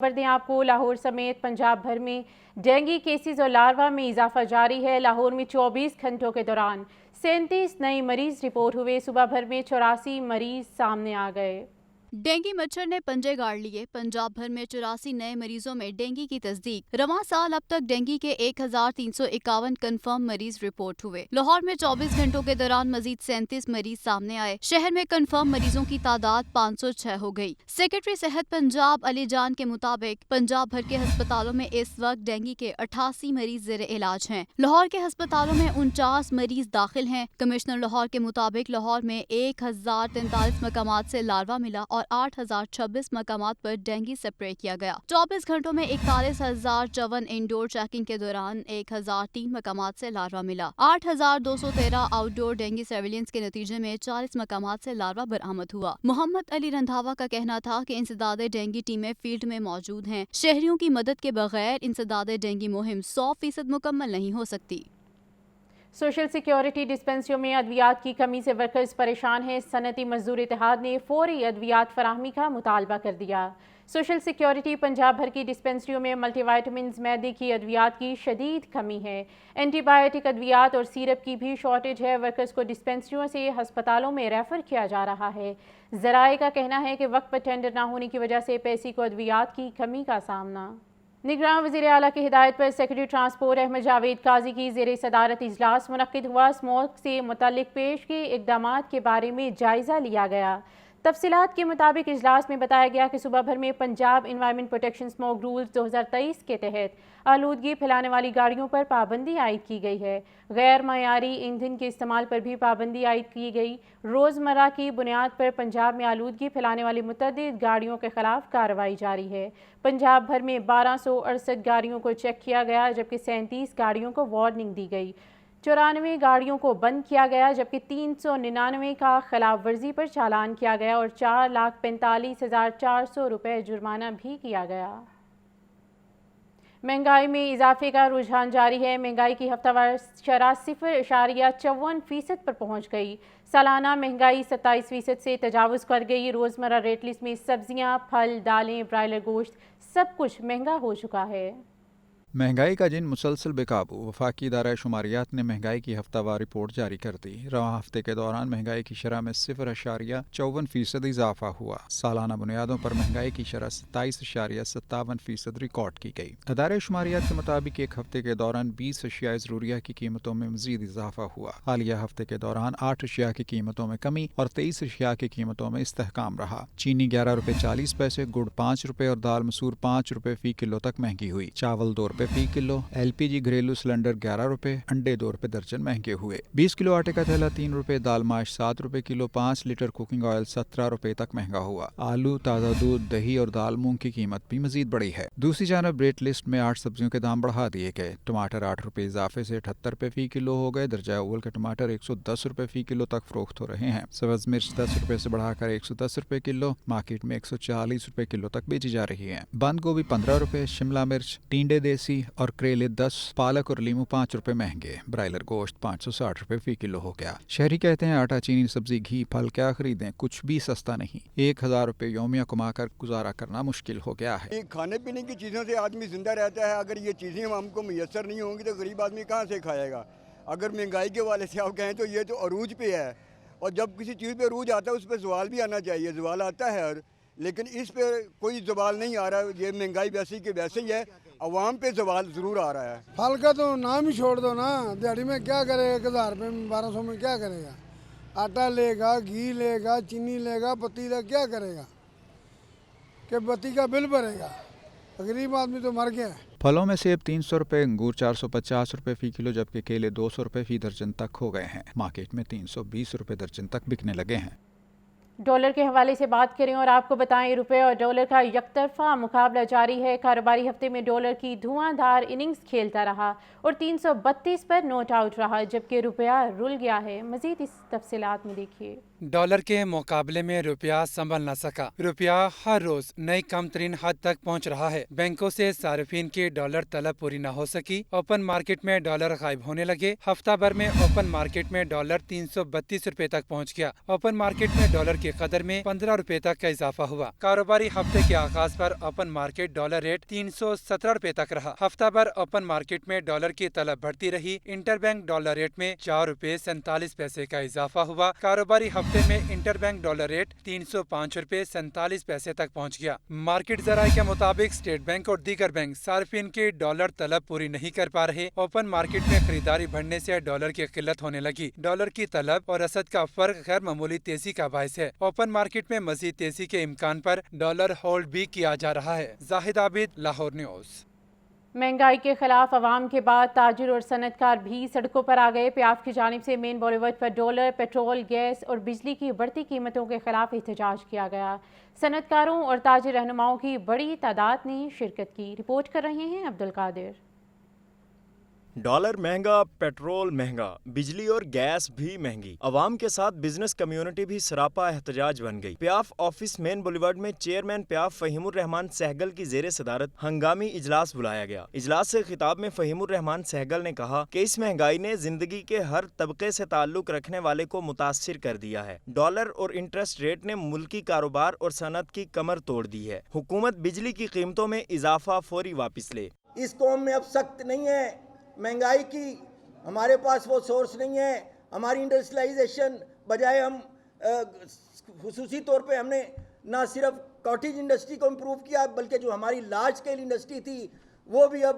खबर दें आपको, लाहौर समेत पंजाब भर में डेंगू केसेस और लार्वा में इजाफा जारी है। लाहौर में 24 घंटों के दौरान 37 नए मरीज रिपोर्ट हुए। सुबह भर में 84 मरीज सामने आ गए। डेंगू मच्छर ने पंजे गाड़ लिए। पंजाब भर में 84 नए मरीजों में डेंगू की तस्दीक। रवां साल अब तक डेंगू के 1351 कन्फर्म मरीज रिपोर्ट हुए। लाहौर में 24 घंटों के दौरान मजीद 37 मरीज सामने आए। शहर में कन्फर्म मरीजों की तादाद 506 हो गई। सेक्रेटरी सेहत पंजाब अली जान के मुताबिक पंजाब भर के अस्पतालों में इस वक्त डेंगू के 88 मरीज जेर इलाज हैं। लाहौर के अस्पतालों में 49 मरीज दाखिल हैं। कमिश्नर लाहौर के मुताबिक लाहौर में 1043 मकामात से लार्वा मिला और 8026 मकामात पर डेंगू स्प्रे किया गया। 24 घंटों में 41,054 इंडोर चेकिंग के दौरान 1003 मकामात से लार्वा मिला। 8,213 आउटडोर डेंगू सर्विलेंस के नतीजे में 40 मकामात से लार्वा बरामद हुआ। मोहम्मद अली रंधावा का कहना था कि इंसदाद डेंगू टीमें फील्ड में मौजूद हैं। शहरियों की मदद के बगैर इंसदाद डेंगू मुहिम 100% मुकम्मल नहीं हो सकती। सोशल सिक्योरिटी डिस्पेंसरियों में अद्वियात की कमी से वर्कर्स परेशान हैं। सनती मजदूर इत्तेहाद ने फौरी अद्वियात फराहमी का मुतालबा कर दिया। सोशल सिक्योरिटी पंजाब भर की डिस्पेंसरियों में मल्टीवाइटामिन्स, मैदे की अद्वियात की शदीद कमी है। एंटीबायोटिक अद्वियात और सीरप की भी शॉर्टेज है। वर्कर्स को डिस्पेंसरियों से हस्पतालों में रेफर किया जा रहा है। ज़राए का कहना है कि वक्त पर टेंडर न होने की वजह से पैसे को अद्वियात की कमी का सामना। निगरान वज़ीर आला की हिदायत पर सेक्रेटरी ट्रांसपोर्ट अहमद जावेद काजी की ज़ेर सदारत इजलास मुनक्किद हुआ। स्मोक से मुतल्लिक पेश के इक़दामात के बारे में जायज़ा लिया गया। तफसीलात के मुताबिक इजलास में बताया गया कि सुबह भर में Punjab environment protection smoke rules 2023 के तहत आलूदगी फैलाने वाली गाड़ियों पर पाबंदी आयद की गई है। गैर मयारी ईंधन के इस्तेमाल पर भी पाबंदी आयद की गई। रोज़मर्रा की बुनियाद पर पंजाब में आलूदगी फैलाने वाली मुतअद्दिद गाड़ियों के खिलाफ कार्रवाई जारी है। पंजाब भर में 1268 गाड़ियों को चेक किया गया, जबकि 37 गाड़ियों को वार्निंग दी गई। 94 गाड़ियों को बंद किया गया, जबकि 399 का खिलाफ वर्जी पर चालान किया गया और 4,45,400 रुपये जुर्माना भी किया गया। महंगाई में इजाफे का रुझान जारी है। महंगाई की हफ्तावार शरह 0.54% पर पहुंच गई। सालाना महंगाई 27% से तजावुज़ कर गई। रोज़मर्रा रेट लिस्ट में सब्जियां, फल, दालें, ब्रायलर गोश्त सब कुछ महंगा हो चुका है। महंगाई का जिन मुसलसल बेकाबू। वफाकी इदारा शुमारियात ने महंगाई की हफ्तावार रिपोर्ट जारी कर दी। रवां हफ्ते के दौरान महंगाई की शरह में 0.54% इजाफा हुआ। सालाना बुनियादों पर महंगाई की शरह 27.57% रिकॉर्ड की गई। इदारे शुमारियात के मुताबिक एक हफ्ते के दौरान 20 अशिया ज़रूरिया की कीमतों में मजीद इजाफा हुआ। हालिया हफ्ते के दौरान 8 अशिया की कीमतों में कमी और 23 अशिया की कीमतों में इस्तेहकाम रहा। चीनी 11 रुपये 40 पैसे, गुड़ 5 रुपये और दाल मसूर 5 रुपये फी किलो तक महंगी हुई। चावल 2 रुपये फी किलो, एलपीजी घरेलू सिलेंडर 11 रुपए, अंडे 2 रुपए दर्जन महंगे हुए। 20 किलो आटे का थैला 3 रुपए, दाल माश 7 रुपए किलो, 5 लीटर कुकिंग ऑयल 17 रुपए तक महंगा हुआ। आलू, ताज़ा दूध, दही और दाल मूंग की कीमत भी मजीद बढ़ी है। दूसरी जानब रेट लिस्ट में 8 सब्जियों के दाम बढ़ा दिए गए। टमाटर 8 रुपए इजाफे से 78 रुपए फी किलो हो गए। दर्जा अव्वल के टमाटर 110 रुपए फी किलो तक फरोख्त हो रहे हैं। सब्ज मिर्च 10 रुपए से बढ़ाकर 110 रुपए किलो, मार्केट में 140 रुपए किलो तक बेची जा रही है। बंद गोभी 15 रुपए, शिमला मिर्च, टींडे देसी और करेले 10, पालक और लीमू 5 रुपए महंगे। ब्रायलर गोश्त 560 रुपए फी किलो हो गया। शहरी कहते हैं आटा, चीनी, सब्जी, घी, फल क्या खरीदें, कुछ भी सस्ता नहीं। 1000 रुपए योमिया कमाकर गुजारा करना मुश्किल हो गया है। खाने पीने की चीज़ों से आदमी जिंदा रहता है। अगर ये चीज़ें हमको मुयसर नहीं होंगी तो गरीब आदमी कहाँ से खाएगा। अगर महंगाई के वाले से आप कहें तो ये तो अरूज पे है, और जब किसी चीज़ पे अरूज आता है उस पर जवाल भी आना चाहिए। जवाल आता है लेकिन इस पे कोई जवाल नहीं आ रहा। ये महंगाई वैसी के वैसे ही है, अवाम पे जवाल ज़रूर आ रहा है। फल का तो नाम ही छोड़ दो ना। दिहाड़ी में क्या करेगा, 1000 रुपये में 1200 में क्या करेगा। आटा लेगा, घी लेगा, चीनी लेगा, पत्ती लेगा, क्या करेगा कि बत्ती का बिल भरेगा। गरीब आदमी तो मर गया। फलों में सेब 300 रुपए, अंगूर 450 रुपए फी किलो, जबकि केले 200 रुपए फी दर्जन तक हो गए हैं। मार्केट में 320 रुपए दर्जन तक बिकने लगे हैं। डॉलर के हवाले से बात करें और आपको बताएं, रुपए और डॉलर का यकतरफा मुकाबला जारी है। कारोबारी हफ्ते में डॉलर की धुआंधार इनिंग्स खेलता रहा और 332 पर नोट आउट रहा, जबकि रुपया रुल गया है। मजीद इस तफसीलात में देखिए। डॉलर के मुकाबले में रुपया संभल न सका। रुपया हर रोज नई कम तरीन हद तक पहुंच रहा है। बैंकों से सार्फिन की डॉलर तलब पूरी न हो सकी। ओपन मार्केट में डॉलर गायब होने लगे। हफ्ता भर में ओपन मार्केट में डॉलर 332 रुपए तक पहुंच गया। ओपन मार्केट में डॉलर की कदर में 15 रुपए तक का इजाफा हुआ। कारोबारी हफ्ते के आगाज पर ओपन मार्केट डॉलर रेट 317 रुपए तक रहा। हफ्ता भर ओपन मार्केट में डॉलर की तलब बढ़ती रही। इंटरबैंक डॉलर रेट में 4 रुपए 47 पैसे का इजाफा हुआ। कारोबारी हफ्ते में इंटरबैंक डॉलर रेट 305 रुपए 47 पैसे तक पहुंच गया। मार्केट जराये के मुताबिक स्टेट बैंक और दीगर बैंक सार्फिन की डॉलर तलब पूरी नहीं कर पा रहे। ओपन मार्केट में खरीदारी बढ़ने से डॉलर की किल्लत होने लगी। डॉलर की तलब और रसद का फर्क गैर मामूली तेजी का बायस है। ओपन मार्केट में मजीद तेजी के इम्कान पर डॉलर होल्ड भी किया जा रहा है। जाहिद आबिद, लाहौर न्यूज़। महंगाई के खिलाफ अवाम के बाद ताजिर और सनतकार भी सड़कों पर आ गए। प्याफ की जानिब से मेन बॉलीवुड पर डॉलर, पेट्रोल, गैस और बिजली की बढ़ती कीमतों के खिलाफ एहतजाज किया गया। सनतकारों और ताजिर रहनुमाओं की बड़ी तादाद ने शिरकत की। रिपोर्ट कर रहे हैं अब्दुल कादिर। डॉलर महंगा, पेट्रोल महंगा, बिजली और गैस भी महंगी। अवाम के साथ बिजनेस कम्युनिटी भी सरापा एहतजाज बन गई। प्याफ ऑफिस मेन बॉलीवुड में चेयरमैन प्याफ फहीमुर रहमान सहगल की जेर सदारत हंगामी इजलास बुलाया गया। इजलास से खिताब में फहीमुर रहमान सहगल ने कहा कि इस महंगाई ने जिंदगी के हर तबके से ताल्लुक रखने वाले को मुतासिर कर दिया है। डॉलर और इंटरेस्ट रेट ने मुल्की कारोबार और सनत की कमर तोड़ दी है। हुकूमत बिजली की कीमतों में इजाफा फौरी वापस ले। इस कौम में अब सख्त नहीं है महंगाई की, हमारे पास वो सोर्स नहीं है। हमारी इंडस्ट्रियलाइजेशन बजाय हम खुसूसी तौर पे हमने ना सिर्फ कॉटेज इंडस्ट्री को इम्प्रूव किया बल्कि जो हमारी लार्ज स्केल इंडस्ट्री थी वो भी अब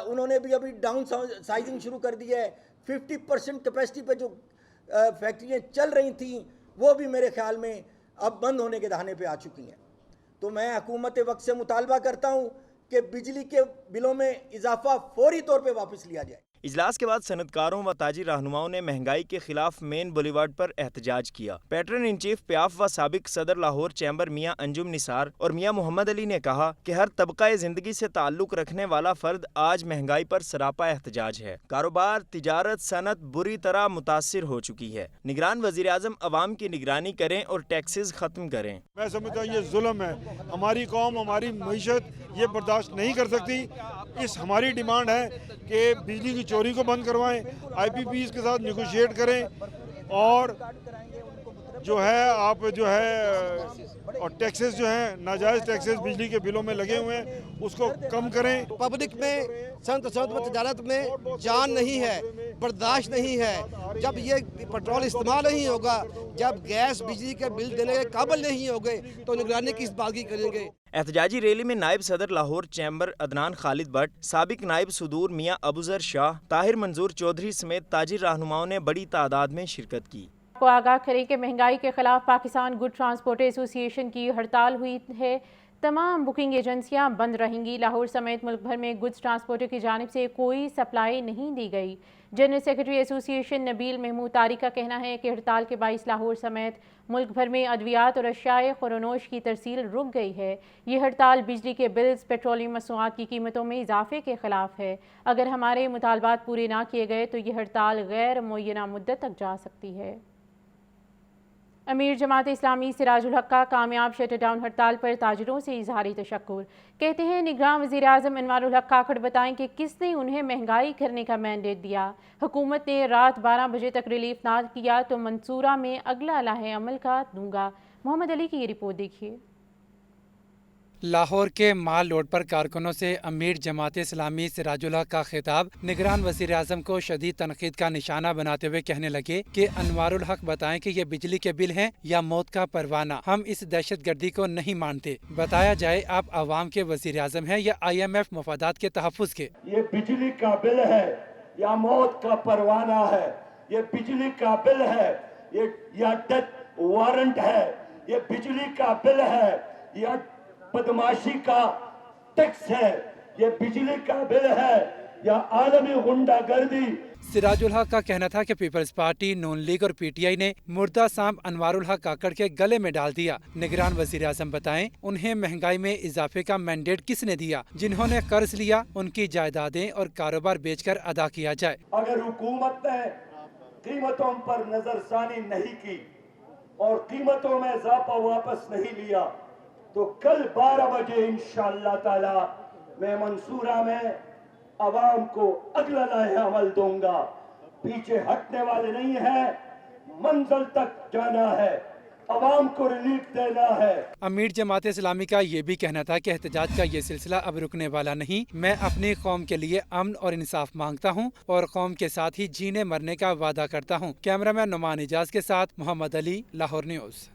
उन्होंने भी अभी डाउन साइजिंग शुरू कर दी है। 50% कैपेसिटी पे जो फैक्ट्रियाँ चल रही थी वो भी मेरे ख्याल में अब बंद होने के दहाने पे आ चुकी हैं। तो मैं हुकूमत वक्त से मुतालबा करता हूँ कि बिजली के बिलों में इजाफा फौरी तौर पे वापस लिया जाए। इजलास के बाद सनतकारों व ताजिर रहनुमाओं ने महंगाई के खिलाफ मेन बॉलीवुड पर एहतजाज किया। पैटर्न इन चीफ प्याफ व साबिक सदर लाहौर चैम्बर मियां अंजुम निसार और मियां मोहम्मद अली ने कहा कि हर तबका जिंदगी से ताल्लुक रखने वाला फर्द आज महंगाई पर सरापा एहतजाज है। कारोबार, तिजारत, सनत बुरी तरह मुतासिर हो चुकी है। निगरान वजीर आज़म अवाम की निगरानी करें और टैक्सेस खत्म करें। मैं समझता हूँ ये जुल्म है। हमारी कौम, हमारी मईशत ये बर्दाश्त नहीं कर सकती। इस हमारी डिमांड है कि बिजली की चोरी को बंद करवाएं, IPPs के साथ निगोशिएट करें और जो है आप जो है और टैक्सेस जो हैं नाजायज़ टैक्सेस बिजली के बिलों में लगे हुए हैं उसको कम करें। पब्लिक में सनत व तजारत में जान नहीं है, बर्दाश्त नहीं है। जब ये पेट्रोल इस्तेमाल नहीं होगा, जब गैस बिजली के बिल देने के काबिल नहीं होंगे तो निगरानी किस बात की करेंगे। एहतजाजी रैली में नायब सदर लाहौर चैम्बर अदनान खालिद भट्ट, साबिक नायब सुदूर मियां अबूजर शाह, ताहिर मंजूर चौधरी समेत ताजिर रहनुमाओं ने बड़ी तादाद में शिरकत की। को आगाह करें कि महंगाई के खिलाफ पाकिस्तान गुड ट्रांसपोर्ट एसोसिएशन की हड़ताल हुई है। तमाम बुकिंग एजेंसियां बंद रहेंगी। लाहौर समेत मुल्क भर में गुड्स ट्रांसपोर्टर की जानिब से कोई सप्लाई नहीं दी गई। General secretary association Nabeel Mahmood Tariq का कहना है कि हड़ताल के बाइस लाहौर समेत मुल्क भर में अद्वियात और अशियाए खुरनोश की तरसील रुक गई है। ये हड़ताल बिजली के बिल्स, पेट्रोलियम मसनूआत की कीमतों में इजाफे के खिलाफ है। अगर हमारे मुतालबात पूरे ना किए गए तो ये हड़ताल गैर मुअय्यना मुद्दत तक जा सकती है। अमीर जमात इस्लामी सिराजुल हक का कामयाब शटर डाउन हड़ताल पर ताजिरों से इजहारी तशक्कुर। कहते हैं निगरान वज़ीर आज़म अनवारुल हक काकड़ बताएं कि किसने उन्हें महंगाई करने का मैंडेट दिया। हुकूमत ने रात 12 बजे तक रिलीफ ना किया तो मंसूरा में अगला लाहे अमल का दूंगा। मोहम्मद अली की ये रिपोर्ट देखिए। लाहौर के माल रोड पर कारकुनों से अमीर जमात इस्लामी सिराजुल हक का खिताब निगरान वज़ीर आज़म को शदीद तनकीद का निशाना बनाते हुए कहने लगे कि अनवारुल हक बताएं कि ये बिजली के बिल हैं या मौत का परवाना। हम इस दहशत गर्दी को नहीं मानते। बताया जाए आप अवाम के वज़ीर आज़म हैं या IMF मफादात के तहफ़्फ़ुज़ के। ये बिजली का बिल है या मौत का परवाना है, ये बिजली का बिल है ये या डेथ वारंट है, ये बिजली का बिल है या बदमाशी का टैक्स है, ये बिजली का बिल है या आलमी गुंडागर्दी। सिराजुल हक का कहना था कि पीपल्स पार्टी, नून लीग और PTI ने मुर्दा सांप अनवारुल हक काकड़ के गले में डाल दिया। निगरान वज़ीर आज़म बताएं उन्हें महंगाई में इजाफे का मैंडेट किसने दिया। जिन्होंने कर्ज लिया उनकी जायदादें और कारोबार बेचकर अदा किया जाए। अगर हुकूमत ने कीमतों पर नजरसानी नहीं की, اور قیمتوں میں اضافہ واپس نہیں لیا تو کل 12 بجے انشاءاللہ تعالی میں منصورہ میں عوام کو اگلا نئے عمل دوں گا. پیچھے ہٹنے والے نہیں ہیں, منزل تک جانا ہے, عوام کو ریلیف دینا ہے. امیر جماعت اسلامی کا یہ بھی کہنا تھا کہ احتجاج کا یہ سلسلہ اب رکنے والا نہیں. میں اپنی قوم کے لیے امن اور انصاف مانگتا ہوں اور قوم کے ساتھ ہی جینے مرنے کا وعدہ کرتا ہوں. کیمرامین نعمان اجاز کے ساتھ محمد علی، لاہور نیوز.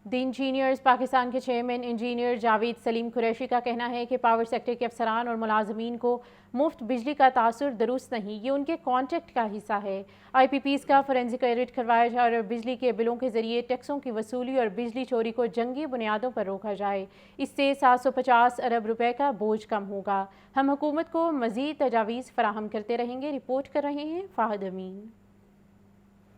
دی انجینئرز پاکستان کے چیئرمین انجینئر جاوید سلیم قریشی کا کہنا ہے کہ پاور سیکٹر کے افسران اور ملازمین کو مفت بجلی کا تاثر درست نہیں، یہ ان کے کانٹریکٹ کا حصہ ہے. آئی پی پیز کا فورینسک ایڈٹ کروایا جائے اور بجلی کے بلوں کے ذریعے ٹیکسوں کی وصولی اور بجلی چوری کو جنگی بنیادوں پر روکا جائے. اس سے 750 ارب روپے کا بوجھ کم ہوگا. ہم حکومت کو مزید تجاویز فراہم کرتے رہیں گے. رپورٹ کر رہے ہیں فہد امین.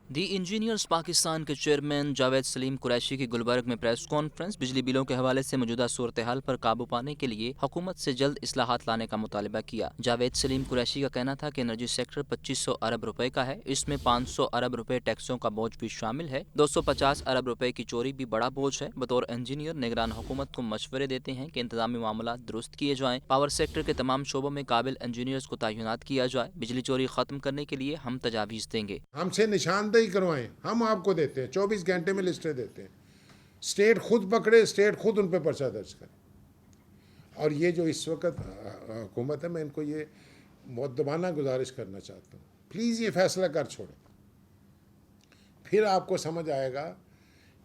دی انجینئرز پاکستان کے چیئرمین جاوید سلیم قریشی کی گلبرگ میں پریس کانفرنس صورتحال بجلی بلوں کے حوالے سے موجودہ صورتحال پر قابو پانے کے لیے حکومت سے جلد اصلاحات لانے کا مطالبہ کیا. جاوید سلیم قریشی کا کہنا تھا کہ انرجی سیکٹر 2500 ارب روپے کا ہے. اس میں 500 ارب روپے ٹیکسوں کا بوجھ بھی شامل ہے. 250 ارب روپے کی چوری بھی بڑا بوجھ ہے. بطور انجینئر نگران حکومت کو مشورے دیتے ہیں کہ انتظامی معاملات درست کیے جائیں. پاور سیکٹر کے تمام شعبوں میں قابل انجینئرز کو تعینات کیا جائے. بجلی چوری ختم کرنے کے لیے ہم تجاویز دیں گے. ہم سے نشاندہی کروائیں, ہم آپ کو دیتے ہیں, 24 گھنٹے میں لسٹیں دیتے ہیں. اسٹیٹ خود پکڑے, اسٹیٹ خود ان پہ پرچہ درج کرے. اور یہ جو اس وقت حکومت ہے, میں ان کو یہ مؤدبانہ گزارش کرنا چاہتا ہوں, پلیز یہ فیصلہ کر چھوڑیں. پھر آپ کو سمجھ آئے گا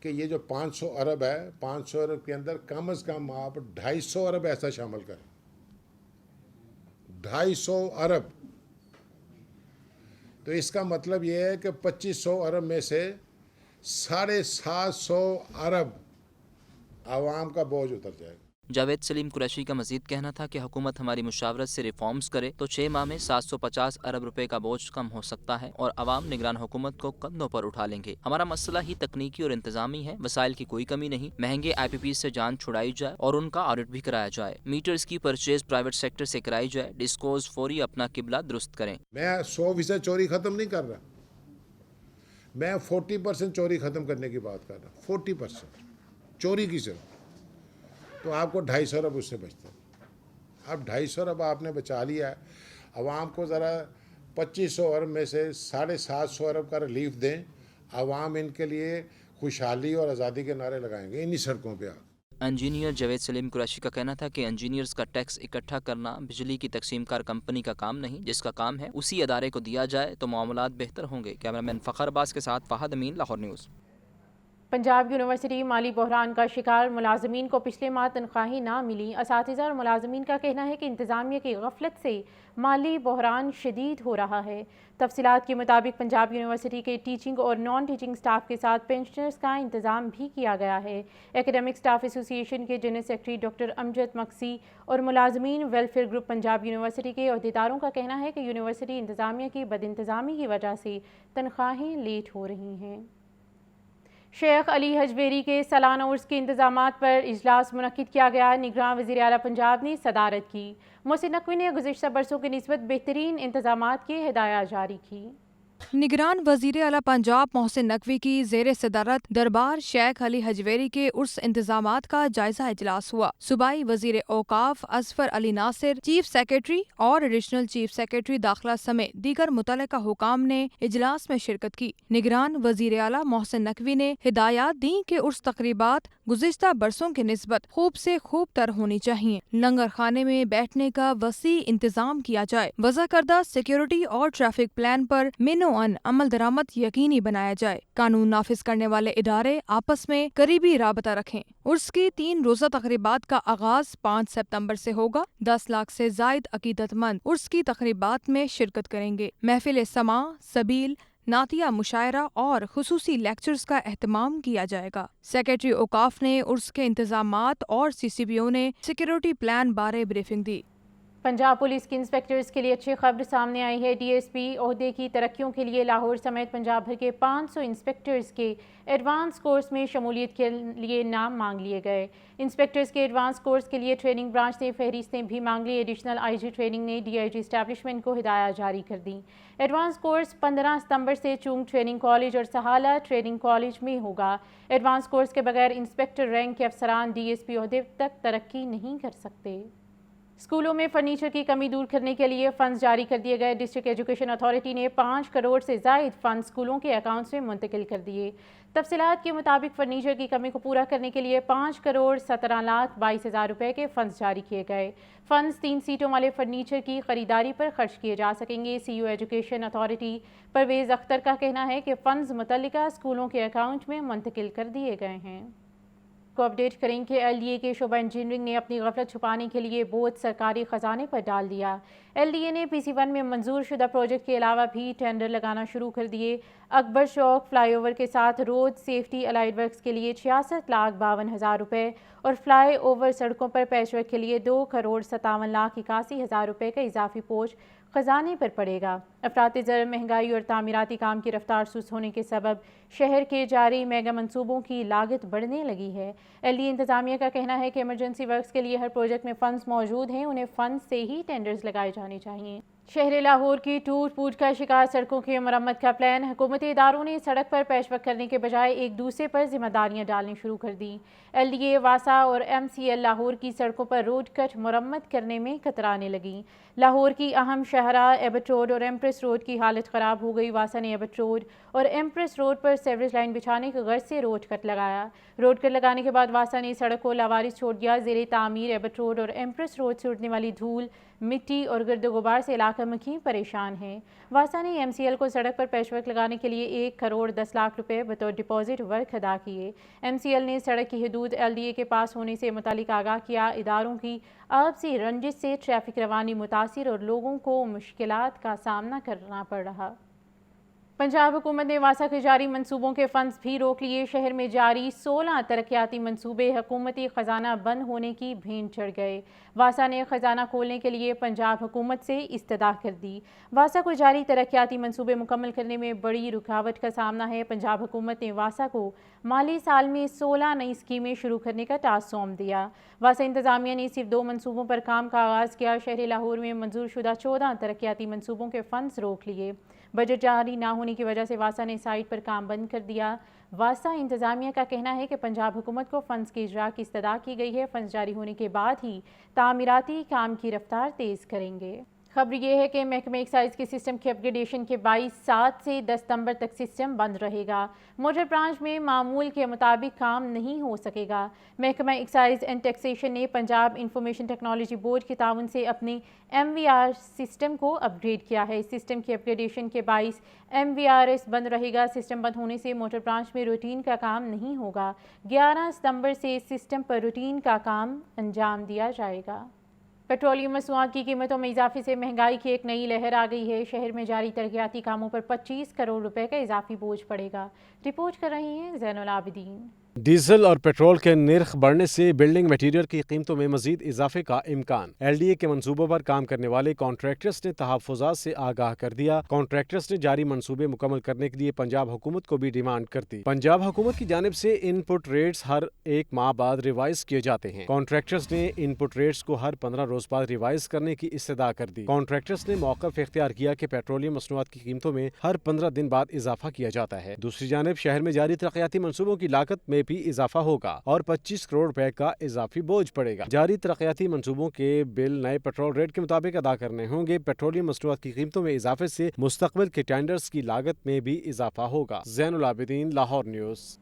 کہ یہ جو 500 ارب ہے, 500 ارب کے اندر کم از کم آپ 250 ارب ایسا شامل کریں. 250 ارب, تو اس کا مطلب یہ ہے کہ 2500 ارب میں سے 750 ارب عوام کا بوجھ اتر جائے گا. جاوید سلیم قریشی کا مزید کہنا تھا کہ حکومت ہماری مشاورت سے ریفارمز کرے تو 6 ماہ میں 750 ارب روپے کا بوجھ کم ہو سکتا ہے اور عوام نگران حکومت کو کندھوں پر اٹھا لیں گے. ہمارا مسئلہ ہی تکنیکی اور انتظامی ہے. وسائل کی کوئی کمی نہیں. مہنگے آئی پی پی سے جان چھڑائی جائے اور ان کا آڈٹ بھی کرایا جائے. میٹرز کی پرچیز پرائیویٹ سیکٹر سے کرائی جائے. ڈسکوز فوری اپنا قبلہ درست کریں. میں 100% چوری ختم نہیں کر رہا, میں 40% چوری ختم کرنے کی بات کر رہا ہوں. 40% چوری کی صرف, تو آپ کو 250 ارب اس سے بچتا ہے. اب 250 ارب آپ نے بچا لیا ہے. عوام کو ذرا 2500 ارب میں سے 750 ارب کا ریلیف دیں. عوام ان کے لیے خوشحالی اور آزادی کے نعرے لگائیں گے انہی سڑکوں پہ. انجینئر جاوید سلیم قریشی کا کہنا تھا کہ انجینئرز کا ٹیکس اکٹھا کرنا بجلی کی تقسیم کار کمپنی کا کام نہیں. جس کا کام ہے اسی ادارے کو دیا جائے تو معاملات بہتر ہوں گے. کیمرامین فخر عباس کے ساتھ فہد امین، لاہور نیوز. پنجاب یونیورسٹی مالی بحران کا شکار. ملازمین کو پچھلے ماہ تنخواہیں نہ ملی. اساتذہ اور ملازمین کا کہنا ہے کہ انتظامیہ کی غفلت سے مالی بحران شدید ہو رہا ہے. تفصیلات کے مطابق پنجاب یونیورسٹی کے ٹیچنگ اور نان ٹیچنگ سٹاف کے ساتھ پینشنرز کا انتظام بھی کیا گیا ہے. ایکیڈیمک سٹاف ایسوسی ایشن کے جنرل سیکرٹری ڈاکٹر امجد مکسی اور ملازمین ویلفیئر گروپ پنجاب یونیورسٹی کے عہدیداروں کا کہنا ہے کہ یونیورسٹی انتظامیہ کی بد انتظامی کی وجہ سے تنخواہیں لیٹ ہو رہی ہیں. شیخ علی حجویری کے سالانہ عرس کے انتظامات پر اجلاس منعقد کیا گیا. نگراں وزیر اعلیٰ پنجاب نے صدارت کی. محسن نقوی نے گزشتہ برسوں کی نسبت بہترین انتظامات کی ہدایات جاری کی. نگران وزیر اعلیٰ پنجاب محسن نقوی کی زیر صدارت دربار شیخ علی حجویری کے عرس انتظامات کا جائزہ اجلاس ہوا. صوبائی وزیر اوقاف اظفر علی ناصر، چیف سیکریٹری اور ایڈیشنل چیف سیکریٹری داخلہ سمیت دیگر متعلقہ حکام نے اجلاس میں شرکت کی. نگران وزیر اعلیٰ محسن نقوی نے ہدایات دیں کہ عرس تقریبات گزشتہ برسوں کی نسبت خوب سے خوب تر ہونی چاہیے. لنگر خانے میں بیٹھنے کا وسیع انتظام کیا جائے. وضع کردہ سیکیورٹی اور ٹریفک پلان پر عمل درآمد یقینی بنایا جائے. قانون نافذ کرنے والے ادارے آپس میں قریبی رابطہ رکھیں. عرس کی 3 روزہ تقریبات کا آغاز 5 ستمبر سے ہوگا. 10 لاکھ سے زائد عقیدت مند عرس کی تقریبات میں شرکت کریں گے. محفل سماع، سبیل، نعتیہ مشاعرہ اور خصوصی لیکچرز کا اہتمام کیا جائے گا. سیکریٹری اوقاف نے عرس کے انتظامات اور سی سی بی او نے سیکیورٹی پلان بارے بریفنگ دی. पंजाब पुलिस के इंस्पेक्टर्स के लिए अच्छी खबर सामने आई है। डीएसपी ओहदे की तरक्कियों के लिए लाहौर समेत पंजाब भर के 500 इंस्पेक्टर्स के एडवांस कोर्स में शमूलियत के लिए नाम मांग लिए गए। इंस्पेक्टर्स के एडवांस कोर्स के लिए ट्रेनिंग ब्रांच ने फहरिस्तें भी मांग ली। एडिशनल आईजी ट्रेनिंग ने डीआईजी इस्टेब्लिशमेंट को हिदायत जारी कर दी। एडवांस कोर्स 15 सितंबर से चूंग ट्रेनिंग कॉलेज और सहाला ट्रेनिंग कॉलेज में होगा। एडवांस कोर्स के बगैर इंस्पेक्टर रैंक के अफसरान डीएसपी ओहदे तक तरक्की नहीं कर सकते। स्कूलों में फर्नीचर की कमी दूर करने के लिए फंड्स जारी कर दिए गए। डिस्ट्रिक्ट एजुकेशन अथॉरिटी ने 5 करोड़ से ज़ायद फंड स्कूलों के अकाउंट्स में मुंतकिल कर दिए। तफसीलात के मुताबिक फर्नीचर की कमी को पूरा करने के लिए 5 करोड़ 17,22,000 रुपए के फंड्स जारी किए गए। फंड्स 3 सीटों वाले फर्नीचर की खरीदारी पर खर्च किए जा सकेंगे। CEO education authority Parvez Akhtar का कहना है कि फंड्स मुतल्लिका स्कूलों के अकाउंट में मुंतकिल कर दिए गए हैं। को अपडेट करें कि एलडीए के शोबा इंजीनियरिंग ने अपनी गफलत छुपाने के लिए बोझ सरकारी खजाने पर डाल दिया। एलडीए ने PC1 में मंजूर शुदा प्रोजेक्ट के अलावा भी टेंडर लगाना शुरू कर दिए। अकबर चौक फ्लाईओवर के साथ रोड सेफ्टी अलाइड वर्क्स के लिए 66,52,000 रुपये और फ्लाई ओवर सड़कों पर पैचवर्क के लिए 2,57,81,000 रुपये का इजाफी बोझ खजाने पर पड़ेगा। अफराती ज़र, महंगाई और तामीराती काम की रफ्तार सुस्त होने के सबब शहर के जारी मेगा मंसूबों की लागत बढ़ने लगी है। एलडीए इंतजामिया का कहना है कि इमरजेंसी वर्क्स के लिए हर प्रोजेक्ट में फंड्स मौजूद हैं, उन्हें फंड से ही टेंडर्स लगाए जाने चाहिए। शहर लाहौर की टूट फूट का शिकार सड़कों की मरम्मत का प्लान। हुकूमती इदारों ने सड़क पर पेशवर्क करने के बजाय एक दूसरे पर जिम्मेदारियां डालनी शुरू कर दी। एलडीए, वासा और MCL लाहौर की सड़कों पर रोड कट मरम्मत करने में कतराने लगी। लाहौर की अहम शाहराह एबट रोड और एम्प्रेस रोड की हालत ख़राब हो गई। वासा ने एबट रोड और एम्प्रेस रोड पर सीवरेज लाइन बिछाने के गर्ज से रोड कट लगाया। रोड कट लगाने के बाद वासा ने सड़क को लावारिस छोड़ दिया। ज़ेरे तामीर एबट रोड और एम्प्रेस रोड से उड़ने वाली धूल, मिट्टी और गर्द गुबार से इलाका मुखी परेशान है। वासा ने MCL को सड़क पर पैचवर्क लगाने के लिए 1 करोड़ 10 लाख रुपए बतौर डिपॉजिट वर्क अदा किए। MCL ने सड़क की हदूद LDA के पास होने से मुतालिक आगाह किया। इदारों की आपसी रंजिश से ट्रैफिक रवानी मुतासिर और लोगों को मुश्किलात का सामना करना पड़ रहा। पंजाब हुकूमत ने वासा के जारी मंसूबों के फंड्स भी रोक लिए। शहर में जारी 16 तरक्याती मंसूबे हुकूमती खजाना बंद होने की भेंट चढ़ गए। वासा ने खजाना खोलने के लिए पंजाब हुकूमत से इस्तदा कर दी। वासा को जारी तरक्याती मंसूबे मुकम्मल करने में बड़ी रुकावट का सामना है। पंजाब हुकूमत ने वासा को माली साल में 16 नई स्कीमें शुरू करने का टास्क सौंप दिया। वासा इंतजामिया ने सिर्फ 2 मंसूबों पर काम का आगाज़ किया। शहर लाहौर में मंजूर शुदा 14 तरक्याती मंसूबों के फंड्स रोक लिए। बजट जारी ना होने की वजह से वासा ने साइट पर काम बंद कर दिया। वासा इंतजामिया का कहना है कि पंजाब हुकूमत को फंड्स की इजरा की इस्तदा की गई है। फंड्स जारी होने के बाद ही तामीराती काम की रफ्तार तेज़ करेंगे। खबर यह है कि महकमा एक्साइज के सिस्टम की अपग्रेडेशन के 7 से 10 सितंबर तक सिस्टम बंद रहेगा। मोटर ब्रांच में मामूल के मुताबिक काम नहीं हो सकेगा। महकमा एक्साइज एंड टैक्सेशन ने पंजाब इंफॉर्मेशन टेक्नोलॉजी बोर्ड के ताउन से अपने MVR सिस्टम को अपग्रेड किया है। इस सिस्टम की अपग्रेडेशन के 22 MVRS बंद रहेगा। सिस्टम बंद होने से मोटर ब्रांच में रूटीन का काम नहीं होगा। 11 सितंबर से सिस्टम पर रूटीन का काम अंजाम दिया जाएगा। पेट्रोलियम मसनूआत की कीमतों में इजाफे से महंगाई की एक नई लहर आ गई है। शहर में जारी तरक्याती कामों पर 25 करोड़ रुपए का इजाफी बोझ पड़ेगा। रिपोर्ट कर रही हैं ज़ैनुल आबिदीन। डीजल और पेट्रोल के निर्ख बढ़ने से बिल्डिंग मटीरियल की कीमतों में मजीद इजाफे का इम्कान। LDA के मंसूबों पर काम करने वाले कॉन्ट्रैक्टर्स ने तहफ़्फ़ुज़ात से आगाह कर दिया। कॉन्ट्रैक्टर्स ने जारी मंसूबे मुकम्मल करने के लिए पंजाब हुकूमत को भी डिमांड कर दी। पंजाब हुकूमत की जानिब से इनपुट रेट्स हर 1 माह बाद रिवाइज किए जाते हैं। कॉन्ट्रैक्टर्स ने इनपुट रेट्स को हर 15 रोज बाद रिवाइज करने की इस्तदा कर दी। कॉन्ट्रैक्टर्स ने मौक़िफ़ इख्तियार किया कि पेट्रोलियम मसनूआत की कीमतों में हर 15 दिन बाद इजाफा किया जाता है। दूसरी जानिब शहर में जारी तरक्याती मंसूबों की लागत में भी इजाफा होगा और 25 करोड़ रुपए का इजाफी बोझ पड़ेगा। जारी तरक्याती मंसूबों के बिल नए पेट्रोल रेट के मुताबिक अदा करने होंगे। पेट्रोलियम मसनूआत की कीमतों में इजाफे से मुस्तकबिल के टेंडर्स की लागत में भी इजाफा होगा। ज़ैनुल आबिदीन, लाहौर न्यूज़।